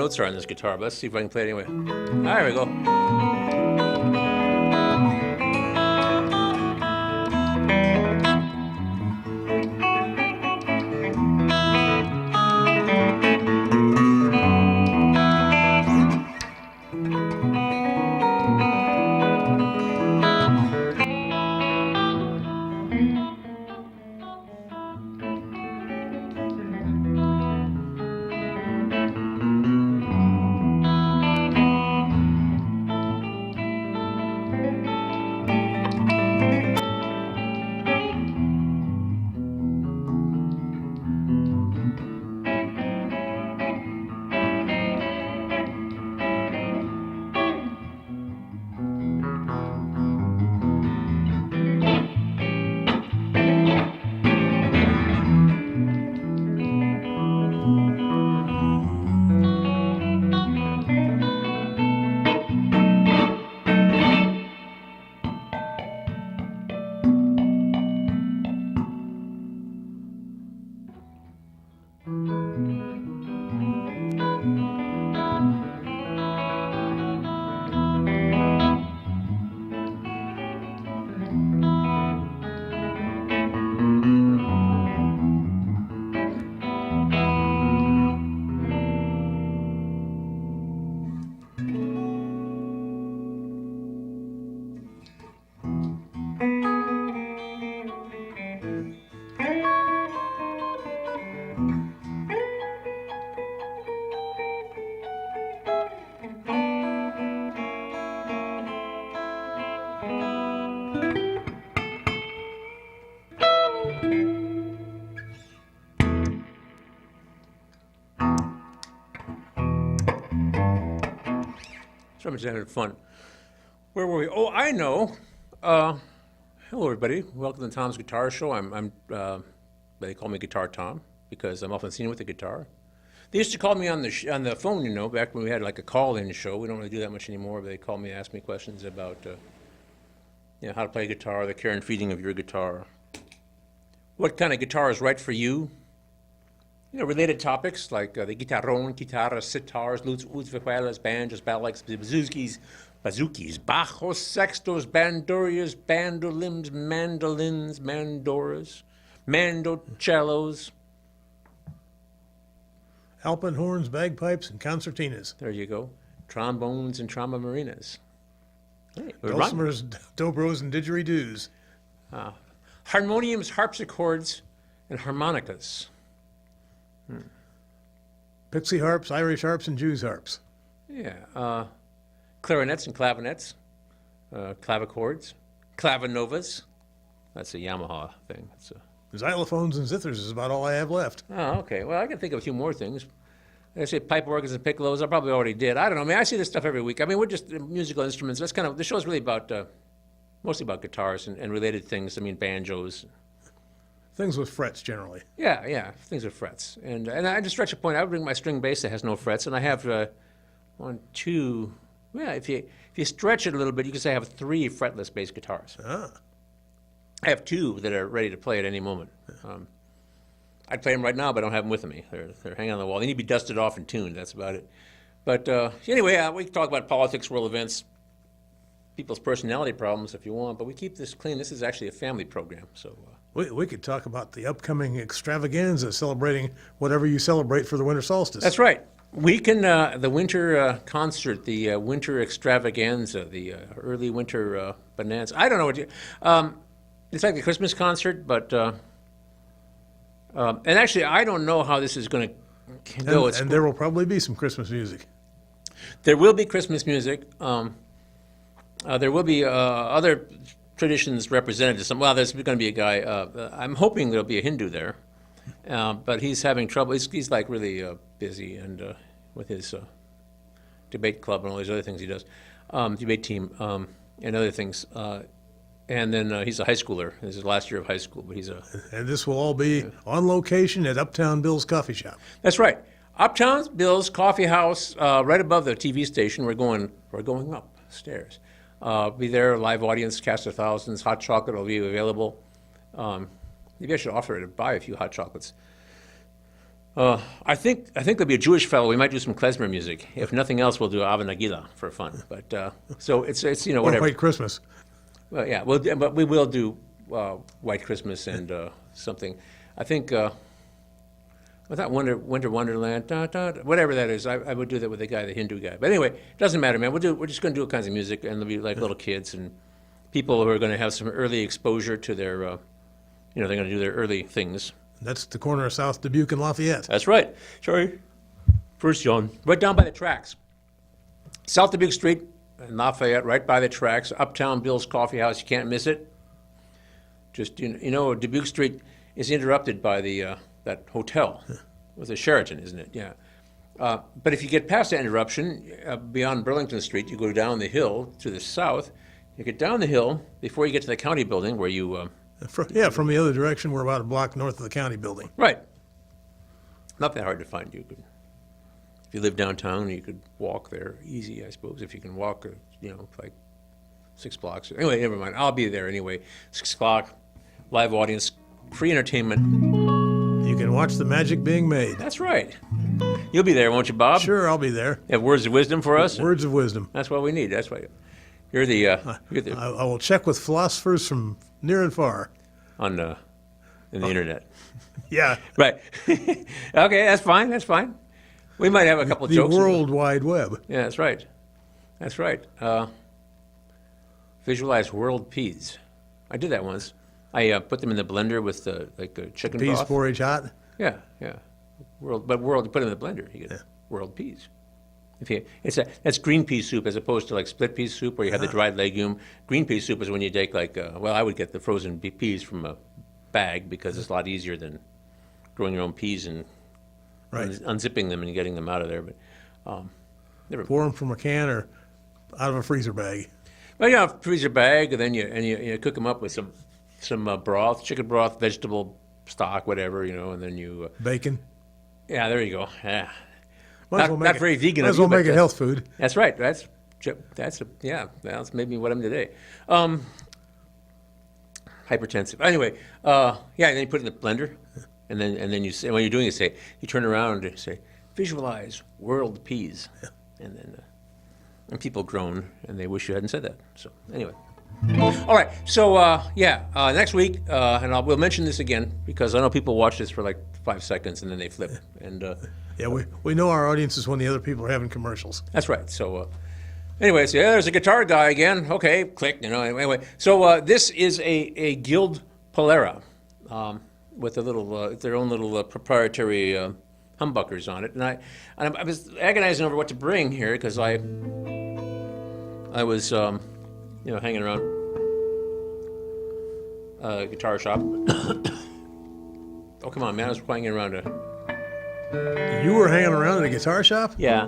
notes are on this guitar, but let's see if I can play it anyway. There we go. So much had fun. Where were we? Oh, I know. Hello, everybody. Welcome to Tom's Guitar Show. They call me Guitar Tom because I'm often seen with the guitar. They used to call me on the phone, you know, back when we had like a call-in show. We don't really do that much anymore. But they call me, ask me questions about, how to play guitar, the care and feeding of your guitar, what kind of guitar is right for you. You know, related topics like the guitarron, guitarras, sitars, lutes, ouds, vihuelas, banjos, balalaikas, bazookies, bajos, sextos, bandurias, bandolins, mandolins, mandoras, mandocellos. Alpenhorns, bagpipes, and concertinas. There you go. Trombones and trombamarinas. Hey, dulcimers, dobros, and didgeridoos. Harmoniums, harpsichords, and harmonicas. Pixie harps, Irish harps, and Jews harps. Yeah. Clarinets and clavinets, clavichords, clavinovas. That's a Yamaha thing. Xylophones and zithers is about all I have left. Oh, okay. Well, I can think of a few more things. Like I say pipe organs and piccolos. I probably already did. I don't know. I mean, I see this stuff every week. I mean, we're just musical instruments. That's kind of, the show's really about, mostly about guitars and related things. I mean, banjos. Things with frets, generally. Yeah, things with frets. And I just stretch a point. I would bring my string bass that has no frets, and I have one, two. Yeah, if you stretch it a little bit, you can say I have 3 fretless bass guitars. Ah. I have 2 that are ready to play at any moment. I'd play them right now, but I don't have them with me. They're hanging on the wall. They need to be dusted off and tuned. That's about it. But anyway, we can talk about politics, world events, people's personality problems if you want, but we keep this clean. This is actually a family program, so. We could talk about the upcoming extravaganza celebrating whatever you celebrate for the winter solstice. That's right. We can, the winter concert, the winter extravaganza, the early winter bonanza. I don't know what you, it's like the Christmas concert, but, and actually I don't know how this is going to go. And there will probably be some Christmas music. There will be Christmas music. There will be other traditions represented. Well, there's going to be a guy. I'm hoping there'll be a Hindu there, but he's having trouble. He's like really busy and with his debate club and all these other things he does, debate team and other things. And then he's a high schooler. This is his last year of high school, but he's a. And this will all be on location at Uptown Bill's Coffee Shop. That's right, Uptown Bill's Coffee House, right above the TV station. We're going upstairs. Be there, live audience, cast of thousands. Hot chocolate will be available. Maybe I should offer to buy a few hot chocolates. I think there'll be a Jewish fellow. We might do some klezmer music. If nothing else, we'll do Ava Nagila for fun. But so it's Or whatever. White Christmas. Well, yeah, but we will do White Christmas and something. I think what's that Winter Wonderland, whatever that is. I would do that with the guy, the Hindu guy. But anyway, it doesn't matter, man. We're just going to do all kinds of music, and there'll be like little kids and people who are going to have some early exposure to their, they're going to do their early things. That's the corner of South Dubuque and Lafayette. That's right. Sorry. First John. Right down by the tracks. South Dubuque Street and Lafayette, right by the tracks. Uptown Bill's Coffee House. You can't miss it. Just, Dubuque Street is interrupted by that hotel. With the Sheraton, isn't it? Yeah. But if you get past that interruption, beyond Burlington Street, you go down the hill to the south. You get down the hill before you get to the county building where you... From the other direction, we're about a block north of the county building. Right. Not that hard to find. If you live downtown, you could walk there easy, I suppose. If you can walk, like 6 blocks. Anyway, never mind. I'll be there anyway. 6 o'clock, live audience, free entertainment. You can watch the magic being made. That's right. You'll be there, won't you, Bob? Sure, I'll be there. You have words of wisdom for us? Words of wisdom. That's what we need. That's why you're the I will check with philosophers from near and far. In the internet. Yeah. Right. Okay, that's fine. That's fine. We might have a couple The jokes. World Wide Web. Yeah, that's right. That's right. Visualize world peas. I did that once. I put them in the blender with the chicken Peas broth. porridge hot. Yeah. You put them in the blender, you get world peas. That's green pea soup as opposed to like split pea soup where you have the dried legume. Green pea soup is when you take I would get the frozen peas from a bag because it's a lot easier than growing your own peas and unzipping them and getting them out of there. But Pour them from a can or out of a freezer bag. Well, freezer bag, and then you cook them up with some broth, chicken broth, vegetable stock, whatever, and then you Bacon. Yeah, there you go. Yeah. Not very vegan. Might as well make it health food. That's right. That's maybe what I'm today. Hypertensive. Anyway, and then you put it in the blender, and then you say when you're doing it, you turn around and say, visualize world peas, and then and people groan and they wish you hadn't said that. So anyway. All right, so next week, and we'll mention this again because I know people watch this for like 5 seconds and then they flip. And we know our audience is when the other people are having commercials. that's right. So anyway, there's a guitar guy again. Okay, click. Anyway, so this is a Guild Polera with a little their own little proprietary humbuckers on it, and I was agonizing over what to bring here because I was. Hanging around a guitar shop. Oh, come on, man. I was hanging around You were hanging around at a guitar shop? Yeah.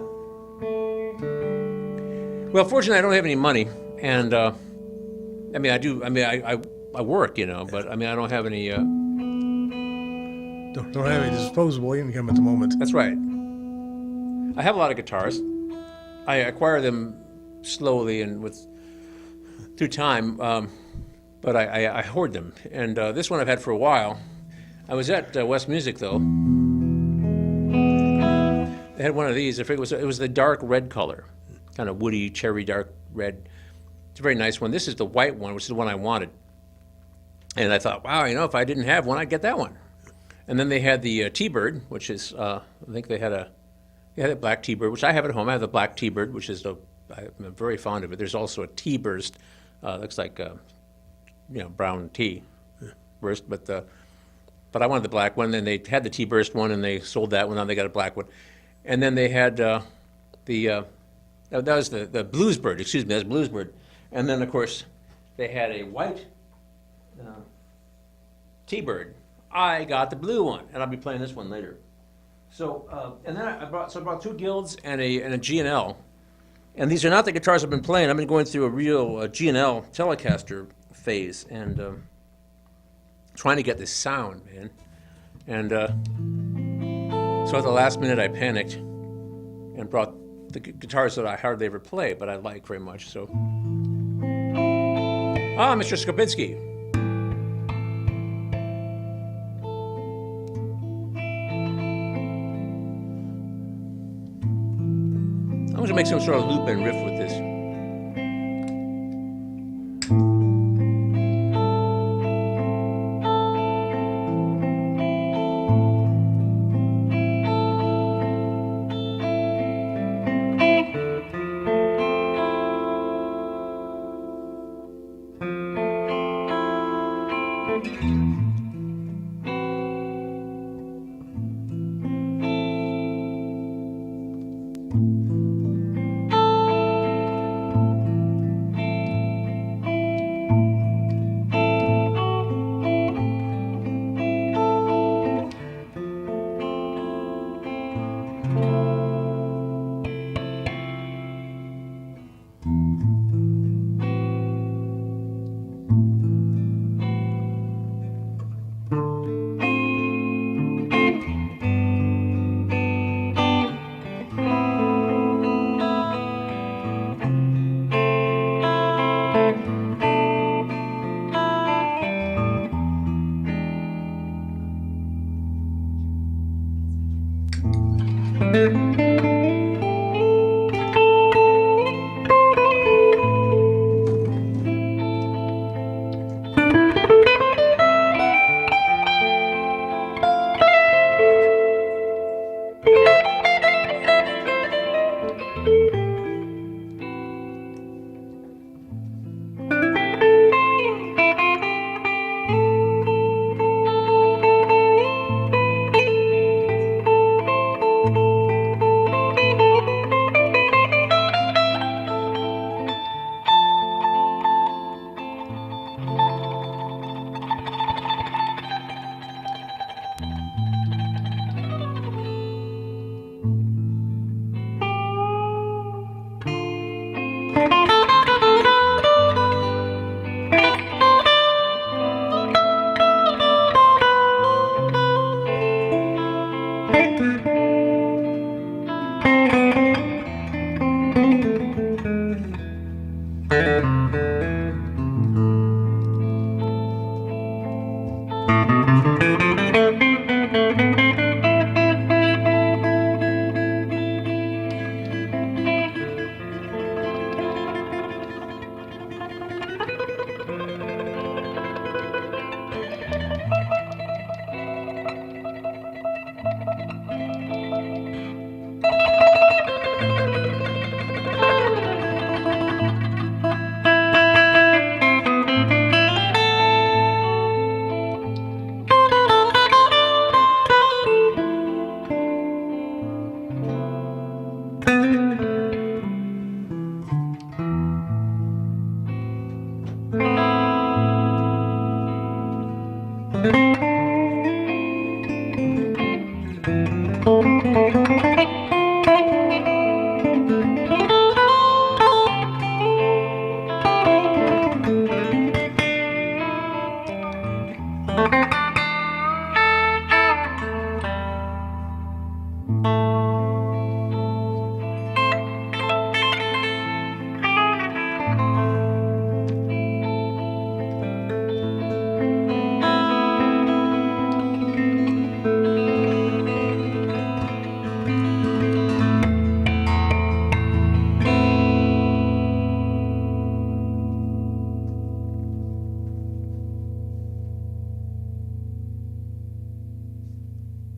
Well, fortunately, I don't have any money. And, I work, but, I don't have any... Don't have any disposable income at the moment. That's right. I have a lot of guitars. I acquire them slowly and through time, but I hoard them. And this one I've had for a while. I was at West Music, though. They had one of these. I forget, it was the dark red color, kind of woody, cherry dark red. It's a very nice one. This is the white one, which is the one I wanted. And I thought, wow, if I didn't have one, I'd get that one. And then they had the T-Bird, which is, I think they had a black T-Bird, which I have at home. I have the black T-Bird, which is I'm very fond of it. There's also a T-Burst. Looks like brown tea burst, but I wanted the black one. Then they had the tea burst one, and they sold that one. Now they got a black one, and then they had that was the Bluesbird. Excuse me, that's Bluesbird. And then of course they had a white T-Bird. I got the blue one, and I'll be playing this one later. So and then I brought 2 Guilds and a G&L. And these are not the guitars I've been playing. I've been going through a real G&L Telecaster phase and trying to get this sound, man. And so at the last minute, I panicked and brought the guitars that I hardly ever play, but I like very much. So, Mr. Skopinski. make some sort of loop and riff with this.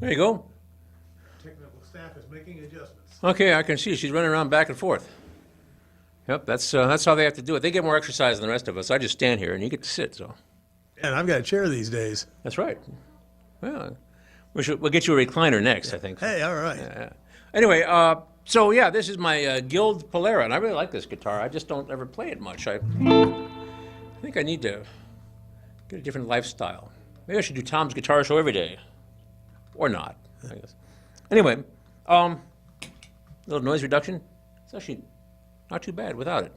There you go. Technical staff is making adjustments. Okay, I can see she's running around back and forth. Yep, that's how they have to do it. They get more exercise than the rest of us. I just stand here and you get to sit, so. And I've got a chair these days. That's right. Well, we'll get you a recliner next, I think. Hey, all right. Yeah. Anyway, so yeah, this is my Guild Polera, and I really like this guitar. I just don't ever play it much. I think I need to get a different lifestyle. Maybe I should do Tom's Guitar Show every day. Or not, I guess. Anyway, little noise reduction. It's actually not too bad without it.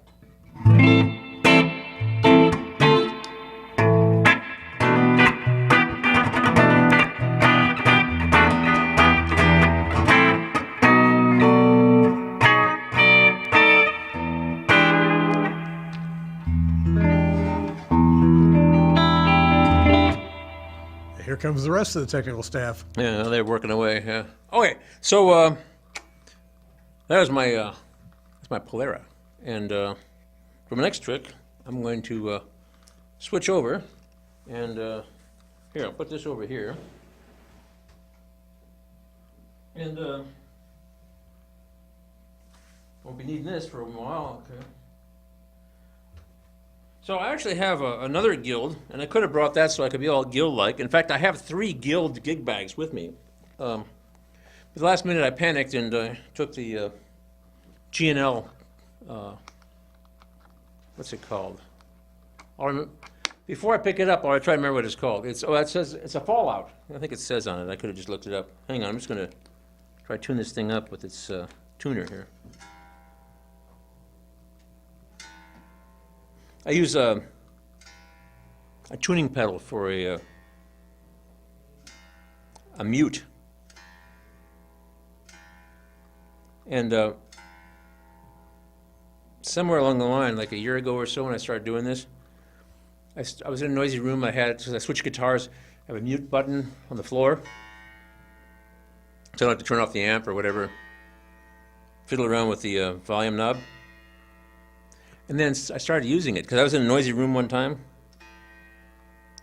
Here comes the rest of the technical staff. Yeah, they're working away. Yeah. Okay, so that was my That's my Polera. And for my next trick, I'm going to switch over, and here, I'll put this over here. And we'll be needing this for a while, okay. So I actually have another guild, and I could have brought that so I could be all guild-like. In fact, I have 3 guild gig bags with me. At the last minute, I panicked and took the G&L, what's it called? Before I pick it up, I'll try to remember what it's called. It says it's a Fallout. I think it says on it. I could have just looked it up. Hang on, I'm just going to try to tune this thing up with its tuner here. I use a tuning pedal for a mute. And somewhere along the line, like a year ago or so when I started doing this, I was in a noisy room. I switched guitars. I have a mute button on the floor, so I don't have to turn off the amp or whatever. Fiddle around with the volume knob. And then I started using it because I was in a noisy room one time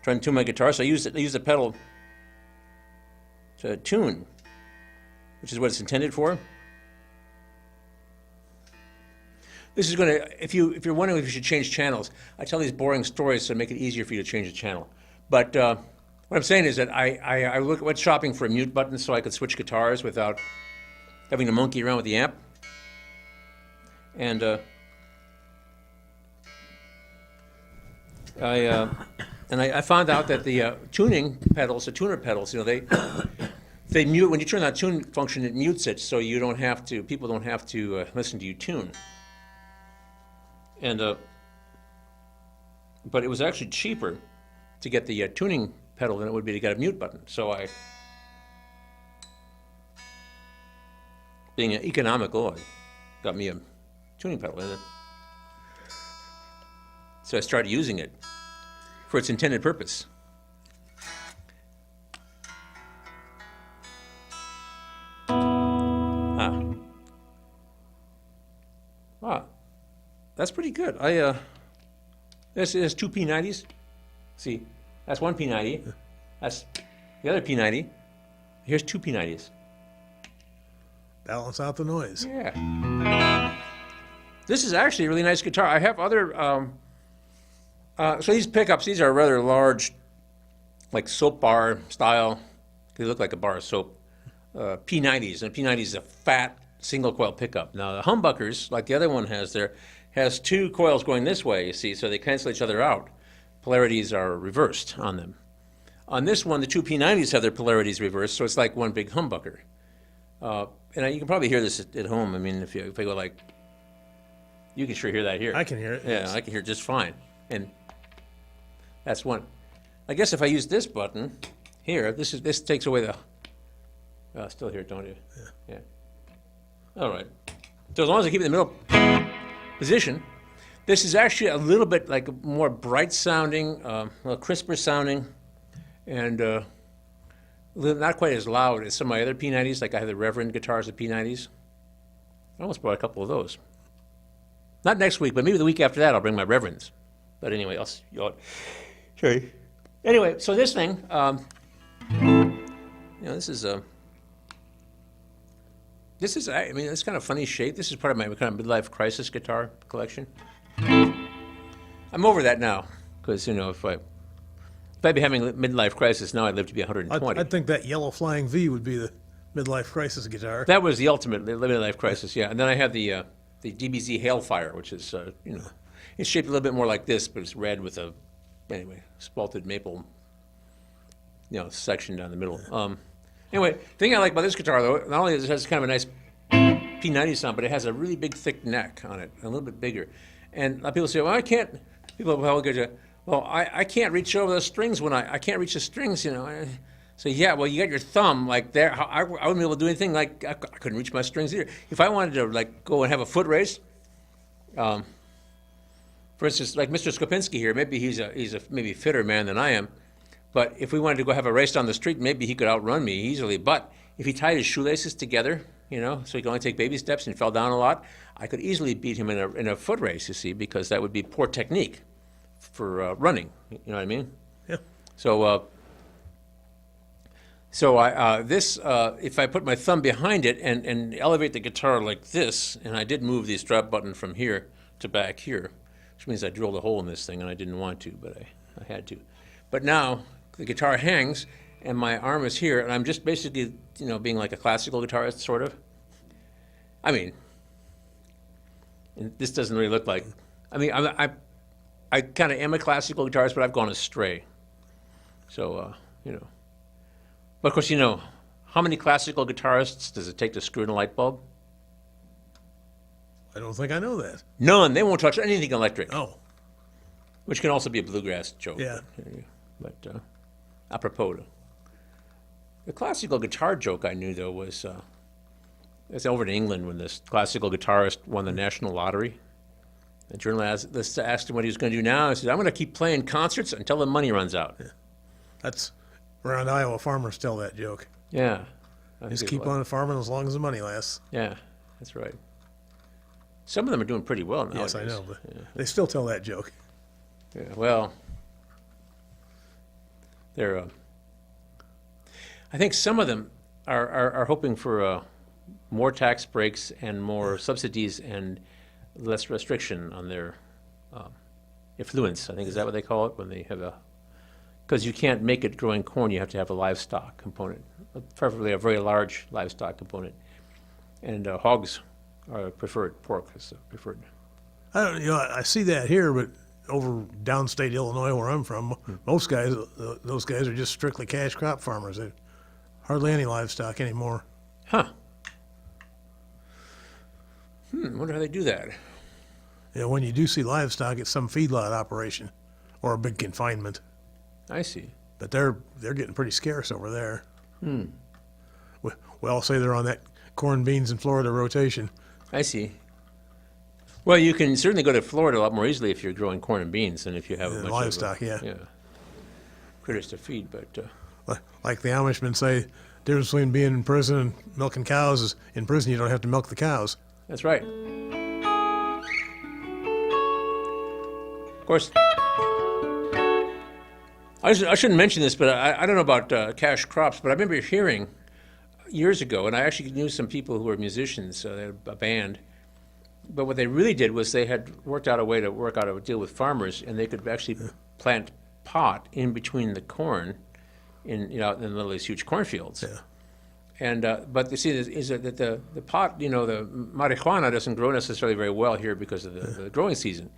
trying to tune my guitar. So I used the pedal to tune, which is what it's intended for. This is going to, if you're wondering if you should change channels, I tell these boring stories to make it easier for you to change the channel. But what I'm saying is that I went shopping for a mute button so I could switch guitars without having to monkey around with the amp. And I found out that the tuning pedals, the tuner pedals, they mute when you turn that tune function. It mutes it, so you don't have to. People don't have to listen to you tune. And but it was actually cheaper to get the tuning pedal than it would be to get a mute button. So being economical, I got me a tuning pedal in it. So I started using it for its intended purpose. Wow, that's pretty good. This is 2 P90s. See, that's 1 P90. That's the other P90. Here's 2 P90s. Balance out the noise. Yeah. This is actually a really nice guitar. I have other. So these pickups, these are rather large, like soap bar style. They look like a bar of soap. P90s, and a P90 is a fat single coil pickup. Now the humbuckers, like the other one has there, has 2 coils going this way, you see, so they cancel each other out. Polarities are reversed on them. On this one, the 2 P90s have their polarities reversed, so it's like one big humbucker. And you can probably hear this at home. I mean, if I go like, you can sure hear that here. I can hear it. Yeah, Yes. I can hear it just fine. And that's one. I guess if I use this button here, this takes away the. Still hear it, don't you? Yeah. All right. So as long as I keep it in the middle position, this is actually a little bit like more bright sounding, a little crisper sounding, and not quite as loud as some of my other P90s. Like I have the Reverend guitars, the P90s. I almost brought a couple of those. Not next week, but maybe the week after that I'll bring my Reverends. But anyway, sorry. Anyway, so this thing, this is I mean, it's kind of funny shape. This is part of my kind of midlife crisis guitar collection. I'm over that now, because if I'd be having a midlife crisis now, I'd live to be 120. I think that yellow flying V would be the midlife crisis guitar. That was the ultimate midlife crisis, yeah. And then I have the DBZ Hailfire, which is it's shaped a little bit more like this, but it's red with a spalted maple section down the middle. Anyway, the thing I like about this guitar, though, not only does it has kind of a nice P90 sound, but it has a really big, thick neck on it, a little bit bigger. And a lot of people say, well, I can't. People will go, well, I can't reach over the strings when I can't reach the strings, So yeah, well, you got your thumb like there. I wouldn't be able to do anything. Like I couldn't reach my strings either. If I wanted to go and have a foot race, for instance, like Mr. Skopinski here, maybe he's a maybe fitter man than I am. But if we wanted to go have a race down the street, maybe he could outrun me easily. But if he tied his shoelaces together you know, so he could only take baby steps and he fell down a lot. I could easily beat him in a foot race, you see, because that would be poor technique for running. You know what I mean? Yeah. So, if I put my thumb behind it and elevate the guitar like this, and I did move the strap button from here to back here, which means I drilled a hole in this thing, and I didn't want to, but I had to. But now the guitar hangs, and my arm is here, and I'm just basically, you know, being like a classical guitarist, sort of. I mean, and this doesn't really look like. I mean, I kind of am a classical guitarist, but I've gone astray. So, you know. But of course, you know, how many classical guitarists does it take to screw in a light bulb? I don't think I know that. None. They won't touch anything electric. Oh. Which can also be a bluegrass joke. Yeah. But apropos. The classical guitar joke I knew, though, was it's over in England when this classical guitarist won the national lottery. The journalist asked him what he was going to do now. He said, I'm going to keep playing concerts until the money runs out. Yeah. That's around Iowa, farmers tell that joke. Yeah. Just keep on farming as long as the money lasts. Yeah, that's right. Some of them are doing pretty well nowadays. Yes, I know, but they still tell that joke. Yeah, well, they're. I think some of them are hoping for more tax breaks and more subsidies and less restriction on their effluence. I think is that what they call it when they have a. Because you can't make it growing corn, you have to have a livestock component, preferably a very large livestock component, and hogs are preferred. Pork is preferred. I see that here, but over downstate Illinois, where I'm from, most guys, those guys are just strictly cash crop farmers. They hardly any livestock anymore. Huh. Wonder how they do that. You know, when you do see livestock, it's some feedlot operation or a big confinement. I see. But they're getting pretty scarce over there. We all say they're on that corn, beans, and Florida rotation. I see. Well, you can certainly go to Florida a lot more easily if you're growing corn and beans than if you have a bunch livestock, of critters to feed. But like the Amishmen say, the difference between being in prison and milking cows is in prison you don't have to milk the cows. That's right. Of course. I shouldn't mention this, but I don't know about cash crops, but I remember hearing years ago, and I actually knew some people who were musicians, they had a band, but what they really did was they had worked out a way to work out a deal with farmers, and they could actually plant pot in between the corn in the middle of these huge cornfields. Yeah. And but you see, is that the pot, the marijuana doesn't grow necessarily very well here because of the growing season.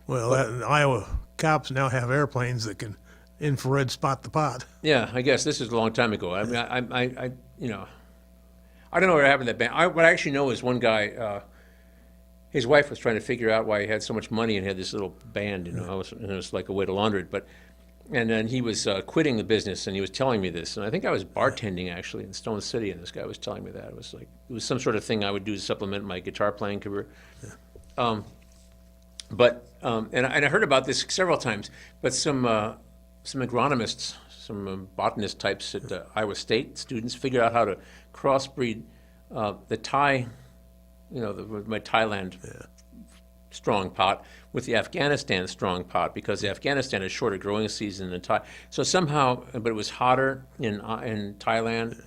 Well, Iowa cops now have airplanes that can infrared spot the pot. Yeah, I guess this is a long time ago. I mean, I don't know what happened to that band. What I actually know is one guy, his wife was trying to figure out why he had so much money and had this little band, and it was like a way to launder it. And then he was quitting the business, and he was telling me this. And I think I was bartending actually in Stone City, and this guy was telling me that it was some sort of thing I would do to supplement my guitar playing career. Yeah. And I heard about this several times, but some agronomists, some botanist types at Iowa State students figured out how to crossbreed the Thai, my Thailand strong pot with the Afghanistan strong pot, because the Afghanistan has shorter growing season than Thai. So somehow, but it was hotter in Thailand,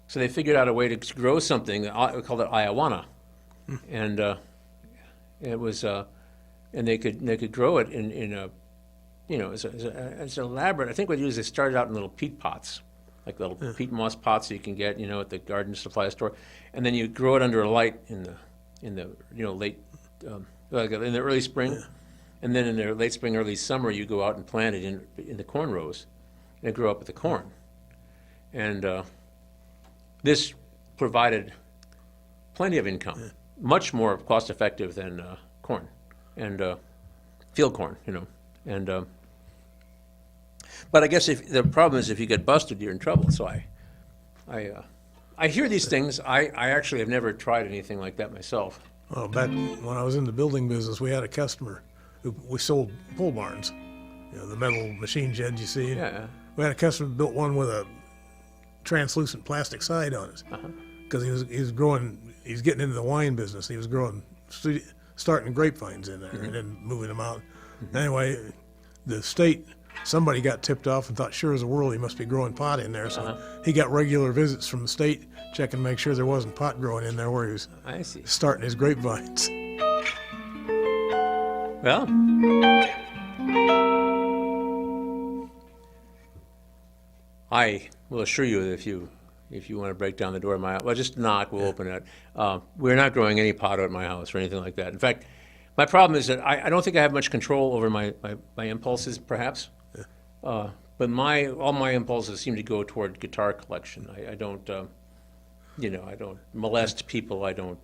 so they figured out a way to grow something. We called it ayahuasca, and it was, and they could grow it in a. It's elaborate. I think what they do is they started out in little peat pots, like little peat moss pots that you can get, at the garden supply store, and then you grow it under a light in the late, in the early spring, and then in the late spring, early summer, you go out and plant it in the corn rows, and it grew up with the corn, and this provided plenty of income, much more cost effective than corn and field corn, and. But I guess the problem is if you get busted, you're in trouble. So I hear these things. I actually have never tried anything like that myself. Well, back when I was in the building business, we had a customer we sold pole barns, the metal machine sheds you see. Yeah. We had a customer who built one with a translucent plastic side on it. because he was growing, he's getting into the wine business. He was growing, starting grapevines in there and then moving them out. Anyway, the state, somebody got tipped off and thought, sure as the world, he must be growing pot in there. So he got regular visits from the state checking to make sure there wasn't pot growing in there where he was I see. starting his grapevines. Well, I will assure you that if you want to break down the door of my house, well, just knock, we'll open it. We're not growing any pot at my house or anything like that. In fact, my problem is that I don't think I have much control over my impulses, perhaps. But all my impulses seem to go toward guitar collection. I don't, I don't molest people. I don't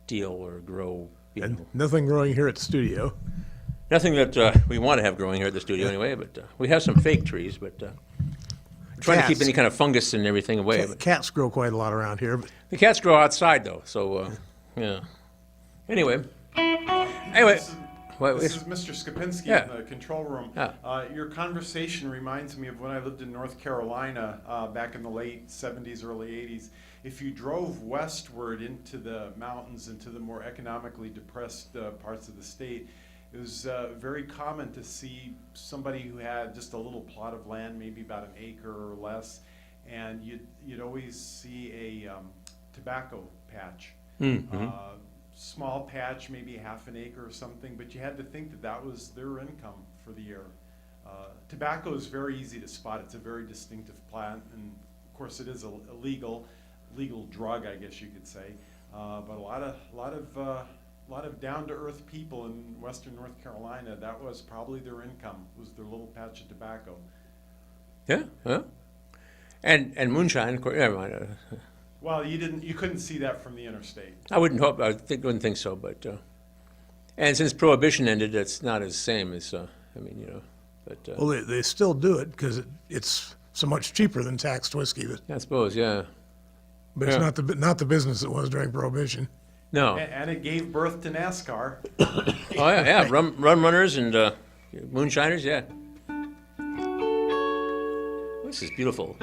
deal or grow. And nothing growing here at the studio. Nothing that we want to have growing here at the studio anyway, but we have some fake trees, but we're trying to keep Cats. any kind of fungus and everything away. But Cats grow quite a lot around here. But the cats grow outside, though, so, yeah. Anyway, This is Mr. Skopinski Yeah. in the control room. Yeah. Your conversation reminds me of when I lived in North Carolina back in the late 70s, early 80s. If you drove westward into the mountains, into the more economically depressed parts of the state, it was very common to see somebody who had just a little plot of land, maybe about an acre or less, and you'd always see a tobacco patch. Small patch, maybe half an acre or something, but you had to think that that was their income for the year. Tobacco is very easy to spot. It's a very distinctive plant, and of course it is a legal drug, I guess you could say. But a lot of down-to-earth people in Western North Carolina, that was probably their income, was their little patch of tobacco. Yeah, yeah. And moonshine, of course, never mind. Well, you couldn't see that from the interstate. I wouldn't think so, but, and since Prohibition ended, it's not as same as, but, well, they still do it because it's so much cheaper than taxed whiskey. I suppose, yeah. But Yeah. it's not the business it was during Prohibition. No. And it gave birth to NASCAR. Oh, yeah, rum runners and moonshiners, yeah. This is beautiful.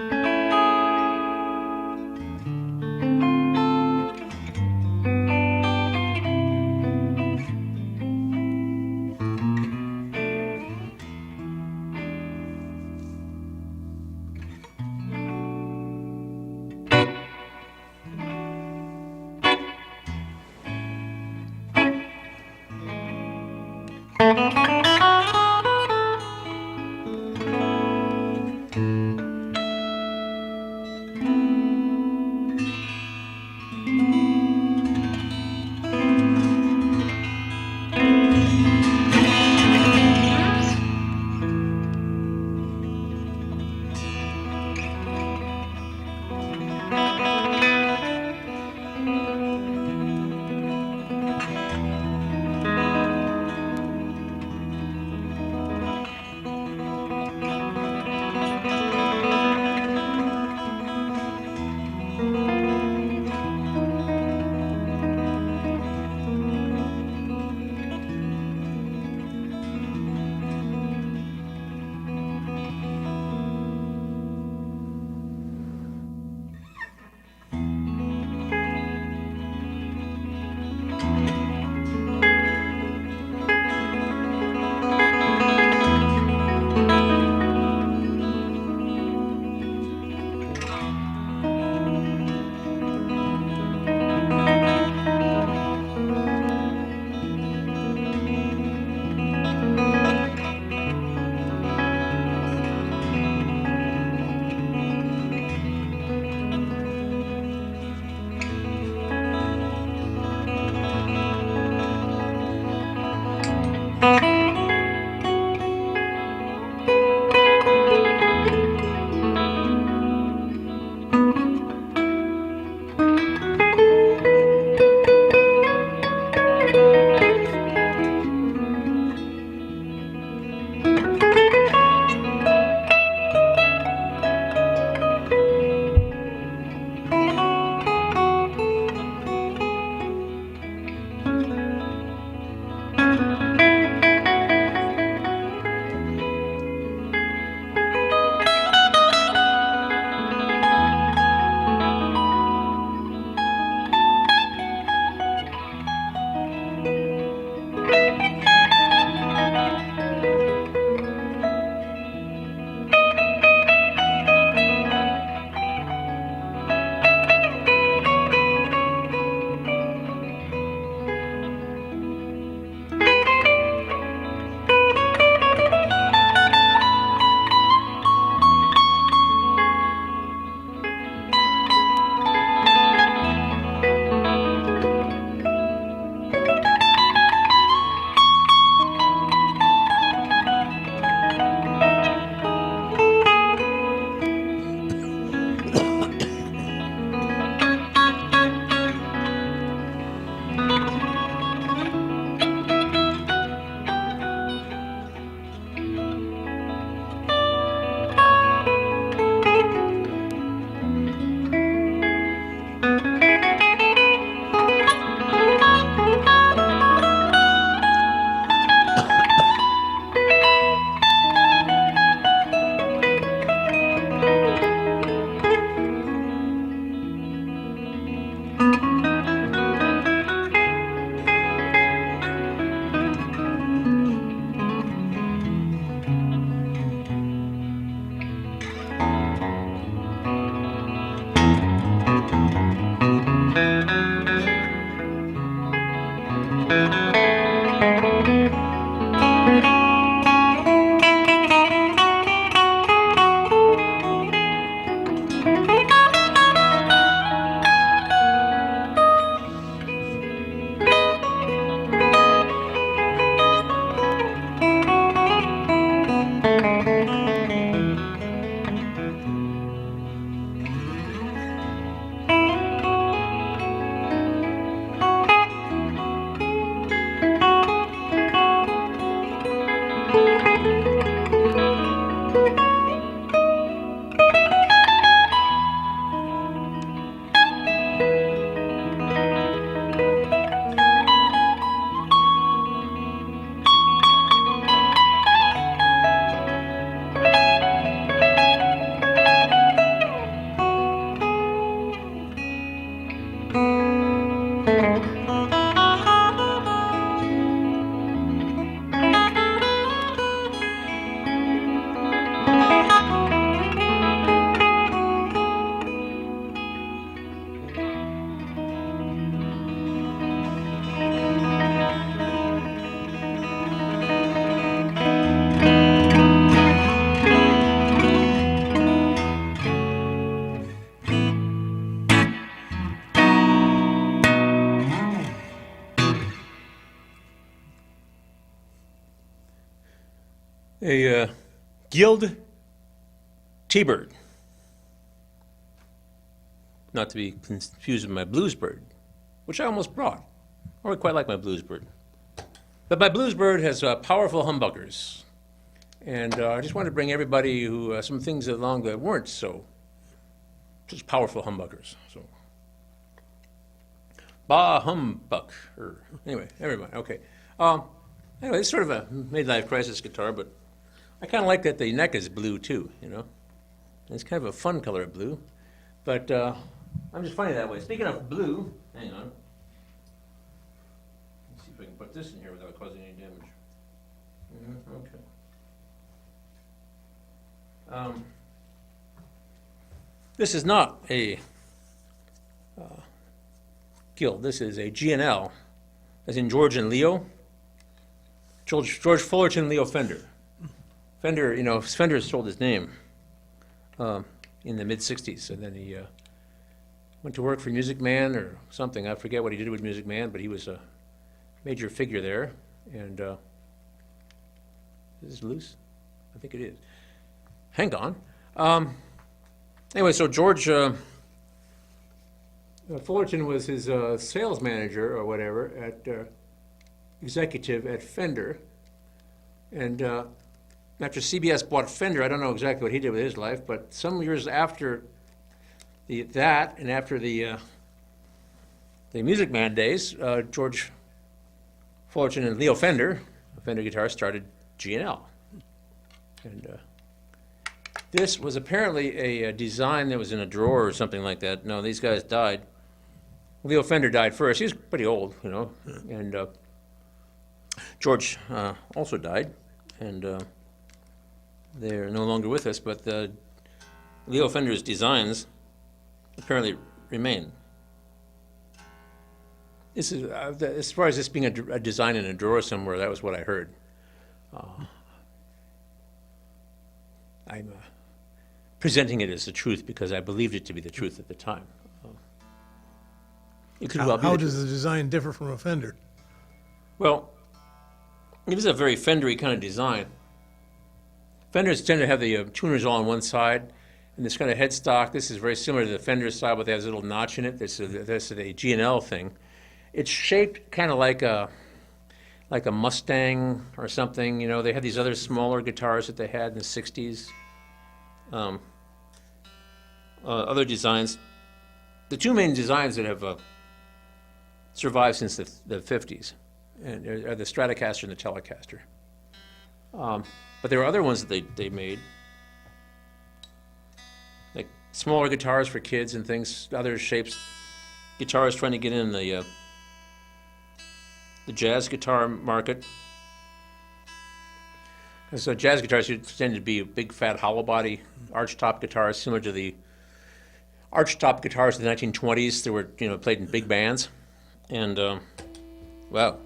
a Guild T-bird. Not to be confused with my bluesbird, which I almost brought. Or I quite like my bluesbird. But my bluesbird has powerful humbuckers. And I just wanted to bring everybody who some things along that weren't so just powerful humbuckers. So, bah humbuck. Anyway, never mind. Okay. Anyway, it's sort of a midlife crisis guitar, but I kind of like that the neck is blue too. You know, it's kind of a fun color of blue. But I'm just funny that way. Speaking of blue, hang on. Let's see if I can put this in here without causing any damage. Okay. This is not a Guild. This is a G&L, as in George and Leo. George Fullerton Leo Fender. Fender, you know, Fender sold his name in the mid-'60s, and then he went to work for Music Man or something. I forget what he did with Music Man, but he was a major figure there. And is this loose? I think it is. Hang on. Anyway, so George Fullerton was his sales manager or whatever at executive at Fender. And after CBS bought Fender, I don't know exactly what he did with his life, but some years after that and after the Music Man days, George Fullerton and Leo Fender, a Fender guitarist, started G&L. And this was apparently a design that was in a drawer or something like that. No, these guys died. Leo Fender died first. He was pretty old, you know, and George also died, and they're no longer with us, but Leo Fender's designs apparently remain. This is, as far as this being a design in a drawer somewhere, that was what I heard. I'm presenting it as the truth because I believed it to be the truth at the time. It could well be How the does truth. the design differ from a Fender? Well, it was a very Fendery kind of design. Fenders tend to have the tuners all on one side, and this kind of headstock. This is very similar to the Fender style, but it has a little notch in it. This is a G&L thing. It's shaped kind of like a Mustang or something. You know, they had these other smaller guitars that they had in the '60s. Other designs. The two main designs that have survived since the '50s 'and are the Stratocaster and the Telecaster. But there were other ones that they made, like smaller guitars for kids and things, other shapes. Guitars trying to get in the jazz guitar market. And so jazz guitars tend to be big, fat, hollow body, arch-top guitars, similar to the arch-top guitars of the 1920s. They were, you know, played in big bands. And, wow.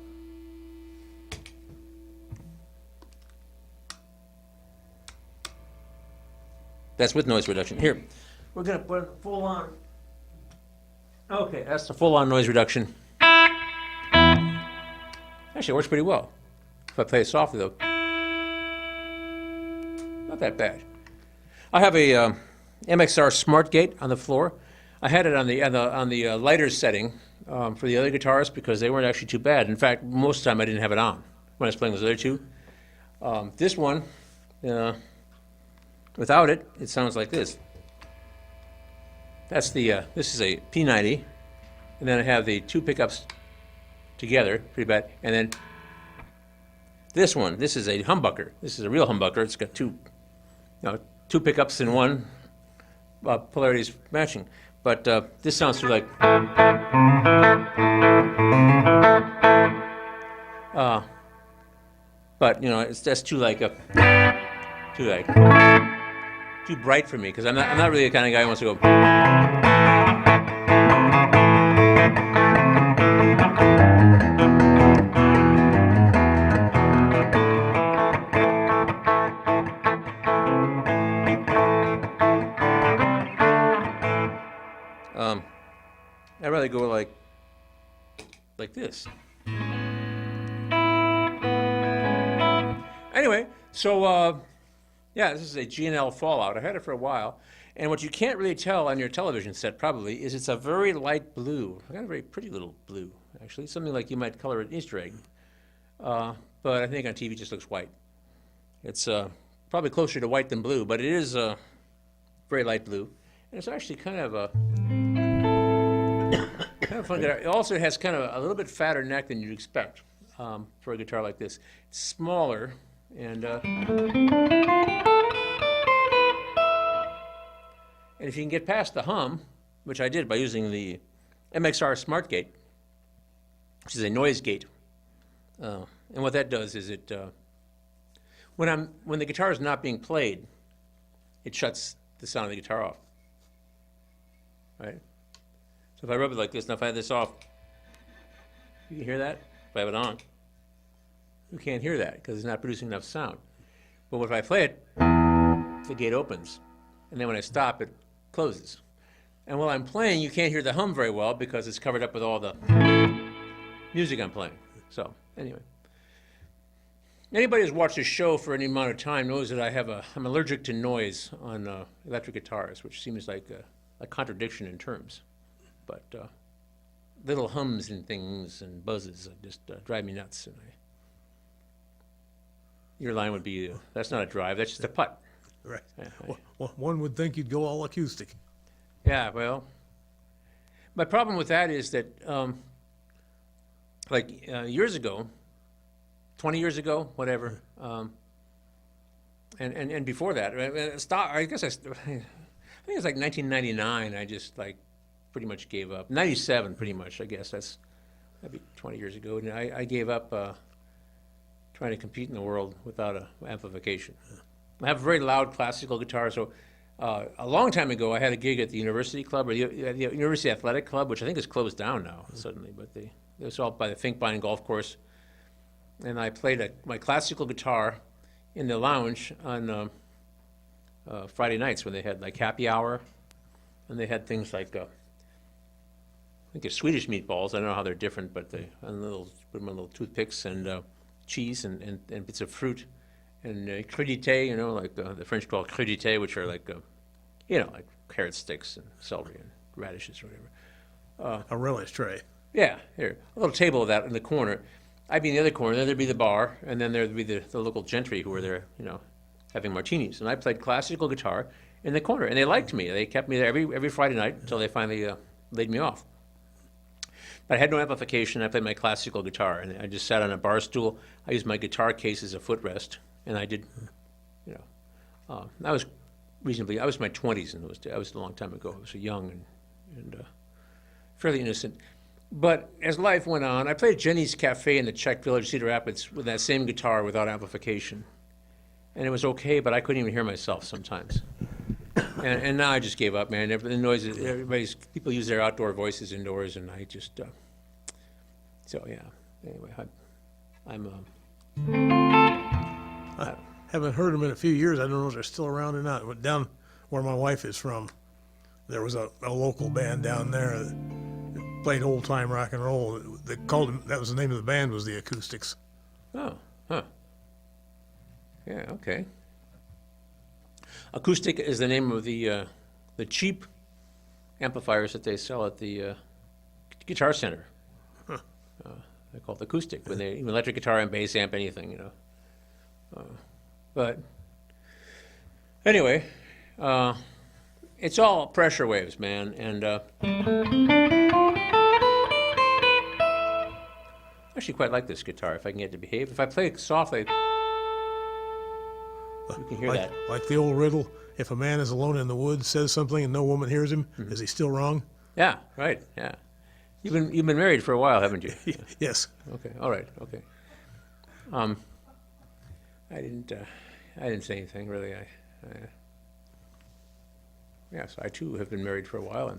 That's with noise reduction. Here, we're going to put it full on. Okay, that's the full-on noise reduction. Actually, it works pretty well. If I play it softly, though, not that bad. I have a MXR Smart Gate on the floor. I had it on the lighter setting for the other guitars because they weren't actually too bad. In fact, most of the time I didn't have it on when I was playing those other two. This one, without it, it sounds like this. That's the this is a P90, and then I have the two pickups together, pretty bad, and then this one. This is a humbucker. This is a real humbucker. It's got two pickups in one, polarities matching. But this sounds sort of like. But you know, that's too bright for me because I'm not really the kind of guy who wants to go. I'd rather go like this. Anyway, So, yeah, this is a G&L Fallout. I had it for a while. And what you can't really tell on your television set probably is it's a very light blue. I got a very pretty little blue, actually. Something like you might color an Easter egg. But I think on TV it just looks white. It's probably closer to white than blue, but it is very light blue. And it's actually kind of a fun guitar. It also has kind of a little bit fatter neck than you'd expect for a guitar like this. It's smaller and if you can get past the hum, which I did by using the MXR Smart Gate, which is a noise gate, and what that does is it when the guitar is not being played, it shuts the sound of the guitar off. Right? So if I rub it like this, and if I have this off, you can hear that? If I have it on, you can't hear that because it's not producing enough sound. But if I play it, the gate opens. And then when I stop, it closes. And while I'm playing, you can't hear the hum very well because it's covered up with all the music I'm playing. So, anyway. Anybody who's watched this show for any amount of time knows that I'm allergic to noise on electric guitars, which seems like a contradiction in terms. But little hums and things and buzzes just drive me nuts. And your line would be, that's not a drive, that's just a putt. Right. Yeah, Well, one would think you'd go all acoustic. Yeah, well, my problem with that is that, years ago, 20 years ago, whatever, and before that, I think it was like 1999, I just like pretty much gave up. 97, pretty much, I guess, that'd be 20 years ago, and I gave up trying to compete in the world without amplification. I have a very loud classical guitar, so a long time ago I had a gig at the University Club, or the University Athletic Club, which I think is closed down now suddenly, but it was all by the Finkbein Golf Course. And I played my classical guitar in the lounge on Friday nights when they had like happy hour, and they had things like I think they're Swedish meatballs. I don't know how they're different, but they put them on little toothpicks and cheese and bits of fruit. And crudité, like the French call crudité, which are like, like carrot sticks and celery and radishes or whatever. A relish tray. Yeah, here, a little table of that in the corner. I'd be in the other corner, then there'd be the bar, and then there'd be the local gentry who were there, having martinis. And I played classical guitar in the corner, and they liked me. They kept me there every Friday night until they finally laid me off. But I had no amplification. I played my classical guitar, and I just sat on a bar stool. I used my guitar case as a footrest. And I did, I was I was in my 20s, and I was a long time ago. I was young and fairly innocent. But as life went on, I played Jenny's Cafe in the Czech Village, Cedar Rapids, with that same guitar without amplification. And it was okay, but I couldn't even hear myself sometimes. And now I just gave up, man. The noises, people use their outdoor voices indoors, and I just, so yeah. Anyway, I haven't heard them in a few years. I don't know if they're still around or not. But down where my wife is from, there was a local band down there that played old time rock and roll. They called them, that was the name of the band, was the Acoustics. Oh, huh. Yeah, okay. Acoustic is the name of the cheap amplifiers that they sell at the Guitar Center. Huh. They're called acoustic, when they electric guitar and bass amp, anything, But anyway, it's all pressure waves, man, and I actually quite like this guitar if I can get it to behave. If I play it softly, you can hear that. Like the old riddle, if a man is alone in the woods, says something, and no woman hears him, is he still wrong? Yeah, right, yeah. You've been married for a while, haven't you? Yes. Okay, all right, okay. I didn't say anything really. Yes, I too have been married for a while,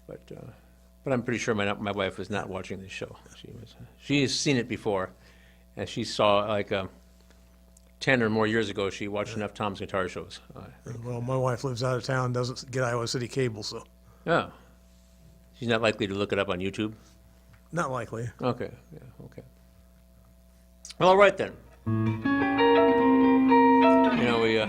but I'm pretty sure my wife was not watching this show. She has seen it before, and she saw like 10 or more years ago. She watched enough Tom's Guitar shows. Well, my wife lives out of town, doesn't get Iowa City cable, so Yeah, she's not likely to look it up on YouTube. not likely. Okay, yeah, okay. Well, all right then. You know, we,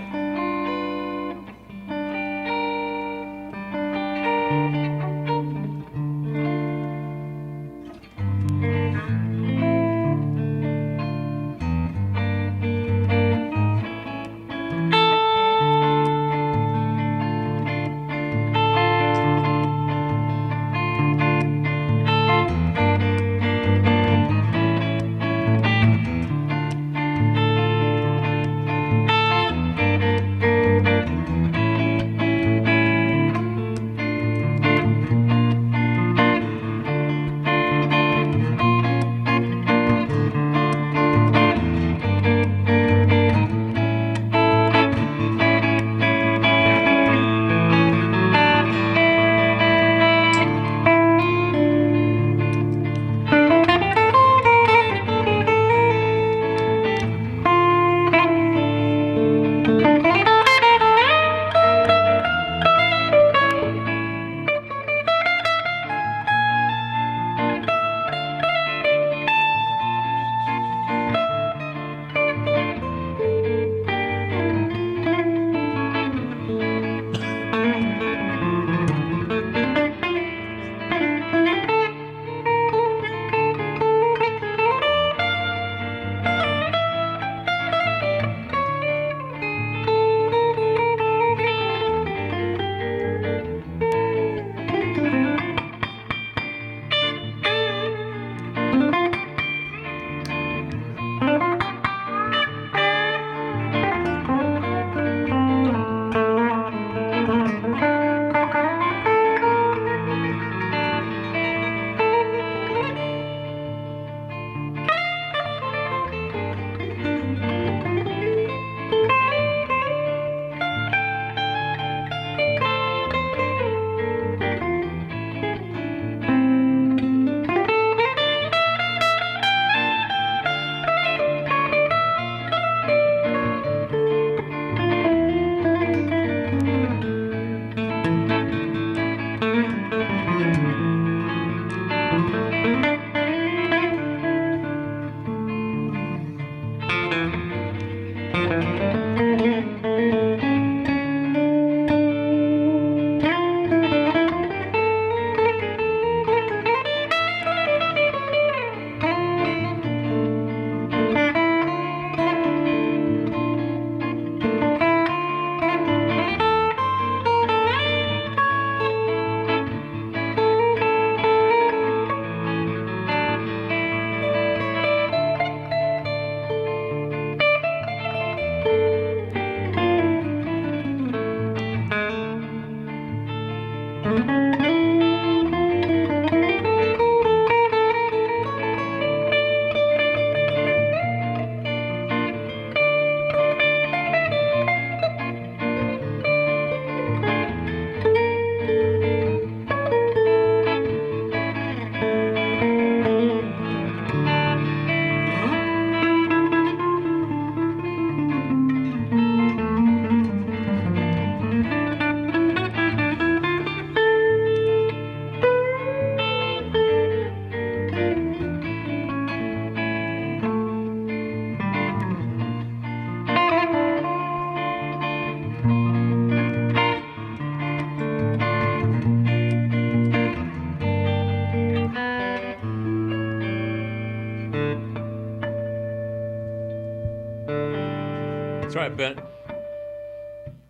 that's right, Ben.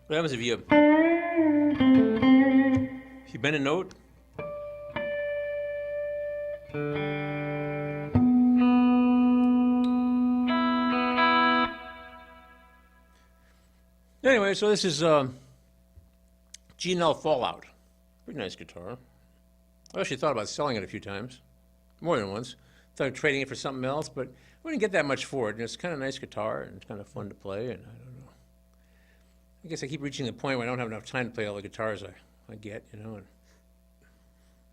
What happens if you bend a note? Anyway, so this is G&L Fallout. Pretty nice guitar. I actually thought about selling it a few times, more than once. Thought of trading it for something else, but I wouldn't get that much for it. And it's kind of a nice guitar, and it's kind of fun to play, and I don't know. I guess I keep reaching the point where I don't have enough time to play all the guitars I get, you know. And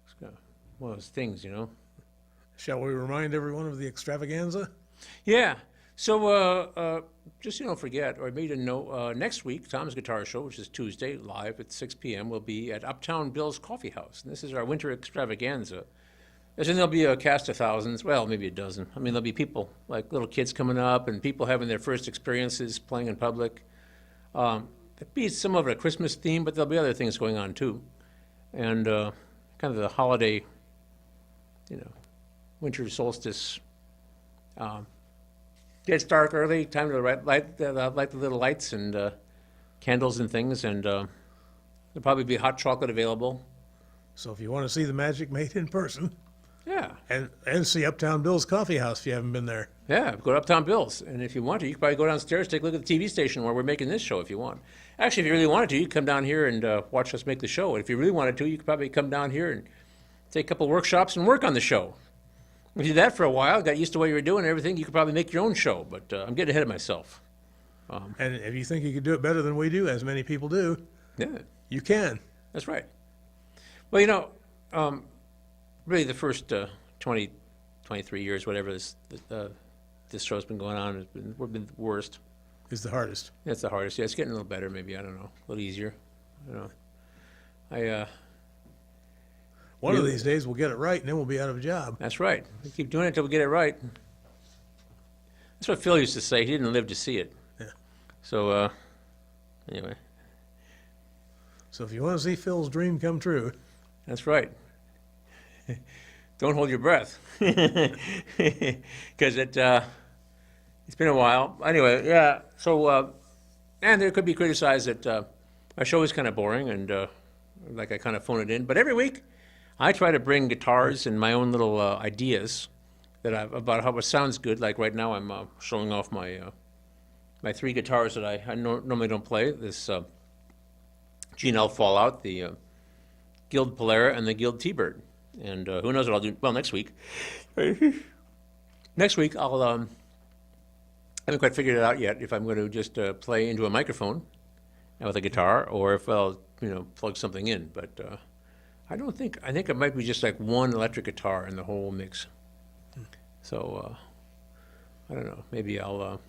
it's kind of one of those things, you know. Shall we remind everyone of the extravaganza? Yeah. So just so you don't forget, or I made a note, next week, Tom's Guitar Show, which is Tuesday, live at 6 p.m., will be at Uptown Bill's Coffee House. And this is our winter extravaganza. As in, there'll be a cast of thousands, well, maybe a dozen. I mean, there'll be people, like little kids coming up and people having their first experiences playing in public. It'd be somewhat of a Christmas theme, but there'll be other things going on too. And kind of the holiday, winter solstice. Gets dark early, time to light the little lights and candles and things, and there'll probably be hot chocolate available. So if you want to see the magic made in person, Yeah, and see Uptown Bill's Coffee House if you haven't been there. yeah, go to Uptown Bill's, and if you want to, you can probably go downstairs, take a look at the TV station where we're making this show if you want. Actually, if you really wanted to, you could come down here and watch us make the show. And if you really wanted to, you could probably come down here and take a couple workshops and work on the show. If you did that for a while, got used to what you were doing and everything, you could probably make your own show, but I'm getting ahead of myself. And if you think you could do it better than we do, as many people do, Yeah, you can. that's right. Well, really the first 20, 23 years, whatever this show's been going on, we've been the worst. Is the hardest. That's the hardest. Yeah, it's getting a little better, maybe. I don't know, a little easier. One of You- these days we'll get it right, and then we'll be out of a job. That's right. We keep doing it until we get it right. That's what Phil used to say. He didn't live to see it. Yeah. So, anyway, So if you want to see Phil's dream come true, that's right. Don't hold your breath, because it's been a while. Anyway, yeah. So, and there could be criticized that my show is kind of boring and like I kind of phone it in. But every week, I try to bring guitars and my own little ideas about how it sounds good. Like right now, I'm showing off my my three guitars that I normally don't play. This G&L Fallout, the Guild Polara, and the Guild T-Bird. And who knows what I'll do? Well, next week. Next week, I haven't quite figured it out yet if I'm going to just play into a microphone with a guitar or if I'll, plug something in. But I think it might be just like one electric guitar in the whole mix. So, I don't know. Maybe I'll,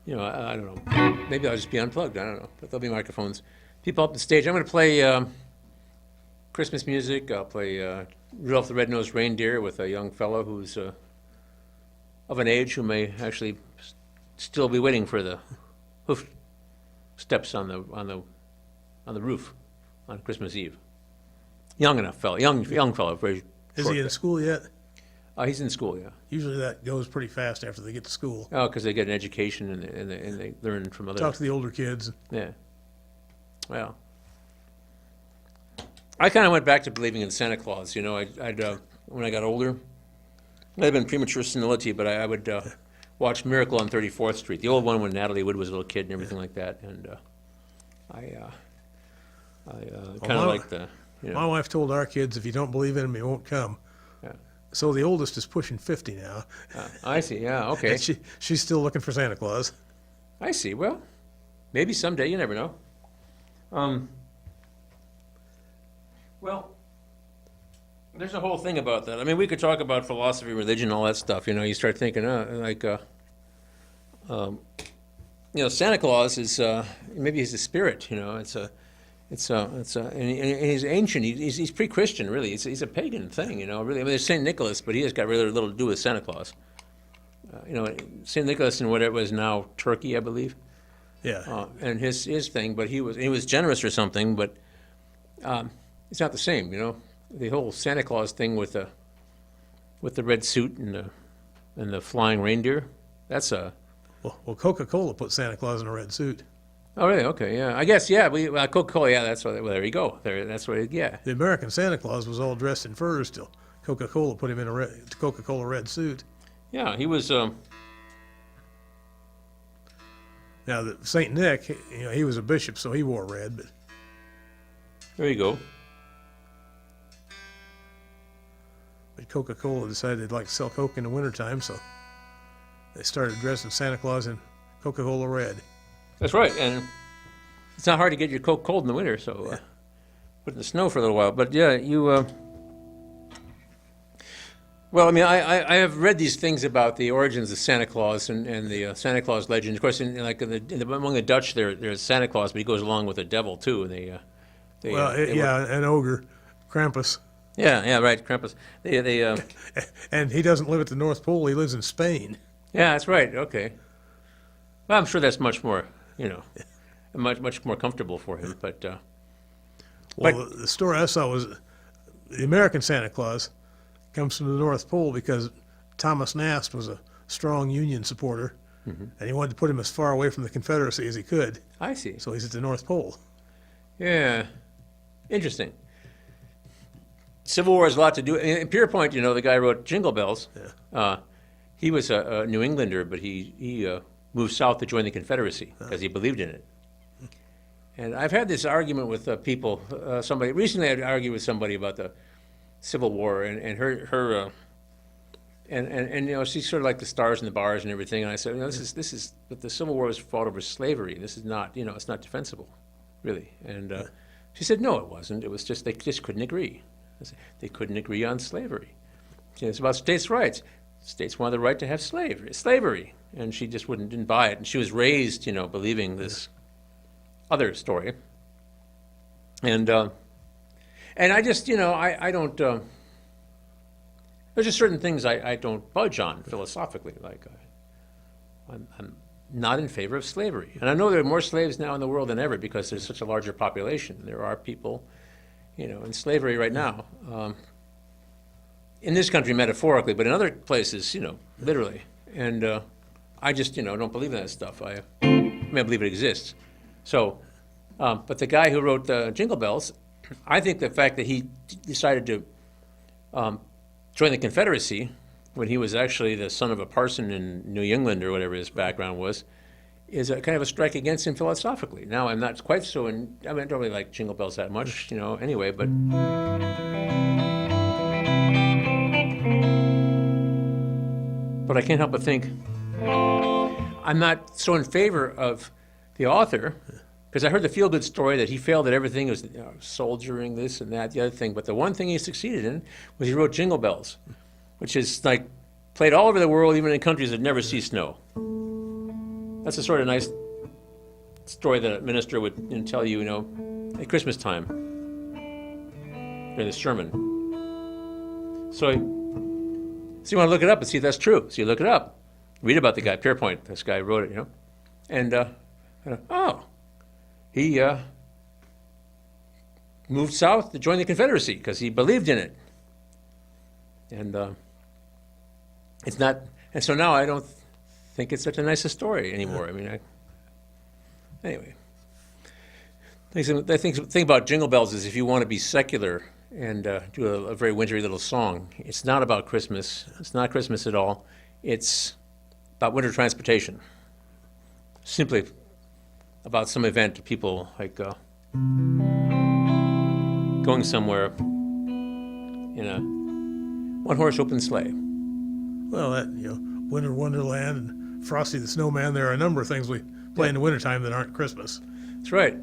I don't know. Maybe I'll just be unplugged. I don't know. But there'll be microphones. People up the stage. I'm going to play Christmas music. I'll play Rudolph the Red-Nosed Reindeer with a young fellow who's of an age who may actually still be waiting for the hoof steps on the roof on Christmas Eve. Young enough fellow, young fellow, very is short he in guy. school yet? He's in school, yeah. Usually that goes pretty fast after they get to school. Oh, because they get an education and they learn from other. Talk to the older kids. Yeah. Well, I kind of went back to believing in Santa Claus. I'd when I got older, I'd have been premature senility, but I would watch Miracle on 34th Street, the old one when Natalie Wood was a little kid and everything like that, and I kind of like the. My wife told our kids, if you don't believe in him, he won't come. Yeah. So the oldest is pushing 50 now. I see. Yeah. Okay. And she's still looking for Santa Claus. I see. Well, maybe someday. You never know. Well, there's a whole thing about that. I mean, we could talk about philosophy, religion, all that stuff. You start thinking, Santa Claus is maybe he's a spirit. And he's ancient. He's pre-Christian, really. He's a pagan thing, really. I mean, there's Saint Nicholas, but he has got really little to do with Santa Claus. Saint Nicholas in what it was now Turkey, I believe. Yeah. And his thing, but he was generous or something, but it's not the same, The whole Santa Claus thing with the red suit and the flying reindeer. That's a. Well, Coca-Cola put Santa Claus in a red suit. Oh, really? Okay, yeah. I guess, yeah. Coca-Cola, yeah. That's what. Well, there you go. That's what. Yeah. The American Santa Claus was all dressed in furs still. Coca-Cola put him in a Coca-Cola red suit. Yeah, he was. Now, Saint Nick, he was a bishop, so he wore red. But There you go. Coca-Cola decided they'd like to sell Coke in the wintertime, so they started dressing Santa Claus in Coca-Cola red. That's right, and it's not hard to get your Coke cold in the winter, so put it in the snow for a little while. But yeah, you. Well, I mean, I have read these things about the origins of Santa Claus and the Santa Claus legend. Of course, among the Dutch, there's Santa Claus, but he goes along with the devil too, and they an ogre, Krampus. Yeah, right, Krampus. And he doesn't live at the North Pole. He lives in Spain. Yeah, that's right. Okay. Well, I'm sure that's much more you know, much more comfortable for him. But Well, the story I saw was the American Santa Claus comes from the North Pole because Thomas Nast was a strong Union supporter, and he wanted to put him as far away from the Confederacy as he could. I see. So he's at the North Pole. Yeah, interesting. Civil War has a lot to do. In Pierpoint, you know, the guy who wrote Jingle Bells. He was a New Englander, but he moved south to join the Confederacy because he believed in it. And I've had this argument with people. Somebody recently, I argued with somebody about the Civil War and her and you know, she's sort of like the stars and the bars and everything. And I said, you know, this is but the Civil War was fought over slavery. This is not, you know, it's not defensible, really. And she said, no, it wasn't. It was just they just couldn't agree. They couldn't agree on slavery. It's about states' rights. States wanted the right to have slavery, and she just didn't buy it. And she was raised, you know, believing this other story. And I just, you know, I don't. There's just certain things I don't budge on philosophically. Like I'm not in favor of slavery, and I know there are more slaves now in the world than ever because there's such a larger population. There are people, you know, in slavery right now. In this country, metaphorically, but in other places, you know, literally. And I just, you know, don't believe in that stuff. I believe it exists. So, but the guy who wrote Jingle Bells, I think the fact that he decided to join the Confederacy when he was actually the son of a parson in New England or whatever his background was, is a kind of a strike against him philosophically. Now, I'm not quite so I don't really like Jingle Bells that much, you know, anyway, but. But I can't help but think I'm not so in favor of the author, because I heard the feel-good story that he failed at everything. It was, you know, soldiering, this and that, the other thing. But the one thing he succeeded in was he wrote Jingle Bells, which is like played all over the world, even in countries that never see snow. That's a sort of nice story that a minister would, you know, tell you, you know, at Christmas time during the sermon. So you want to look it up and see if that's true. So you look it up, read about the guy, Pierpoint, this guy who wrote it, you know, and he moved south to join the Confederacy because he believed in it. And it's not, and so now I don't think it's such a nice a story anymore. I mean, anyway. The thing about Jingle Bells is if you want to be secular and do a very wintry little song, it's not about Christmas. It's not Christmas at all. It's about winter transportation. Simply about some event, people like going somewhere in a one-horse open sleigh. Well, that, you know, Winter Wonderland and Frosty the Snowman, there are a number of things we play in the wintertime that aren't Christmas. That's right.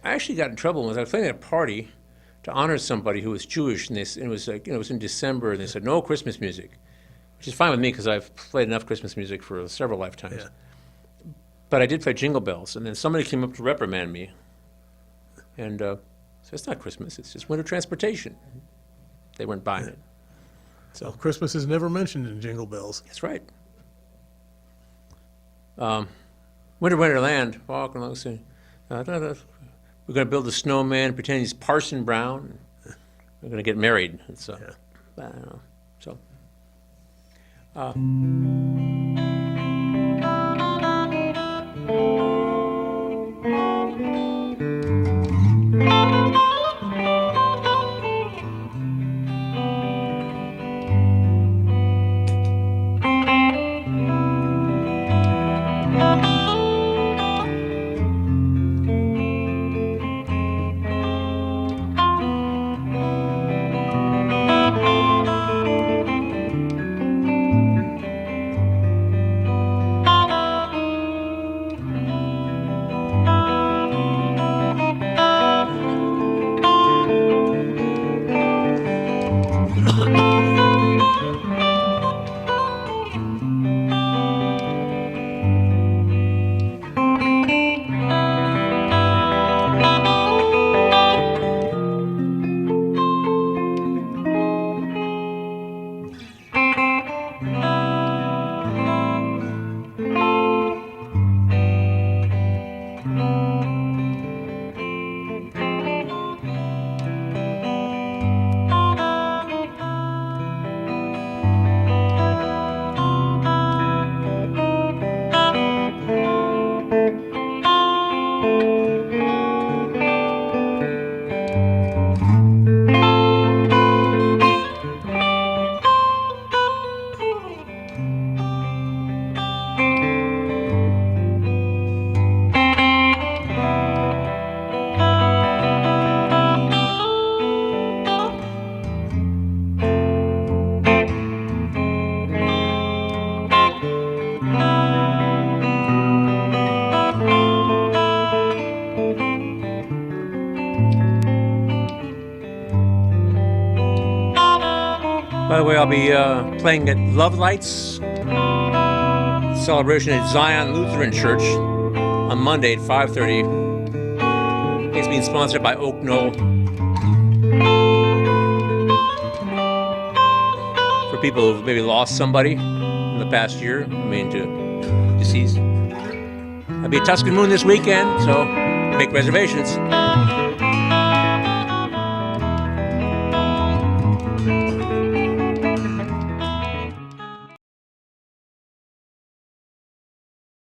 I actually got in trouble when I was playing at a party to honor somebody who was Jewish, and it was like, you know, it was in December, and they said no Christmas music, which is fine with me because I've played enough Christmas music for several lifetimes. Yeah. But I did play Jingle Bells, and then somebody came up to reprimand me, and said it's not Christmas, it's just winter transportation. They weren't buying it. So Christmas is never mentioned in Jingle Bells. That's right. Winter Wonderland, walking along, saying, we're going to build a snowman, pretend he's Parson Brown. We're going to get married. It's, I don't know. So, By the way, I'll be playing at Love Lights celebration at Zion Lutheran Church on Monday at 5:30. It's being sponsored by Oak Knoll. For people who've maybe lost somebody in the past year, to deceased. I'll be at Tuscan Moon this weekend, so make reservations.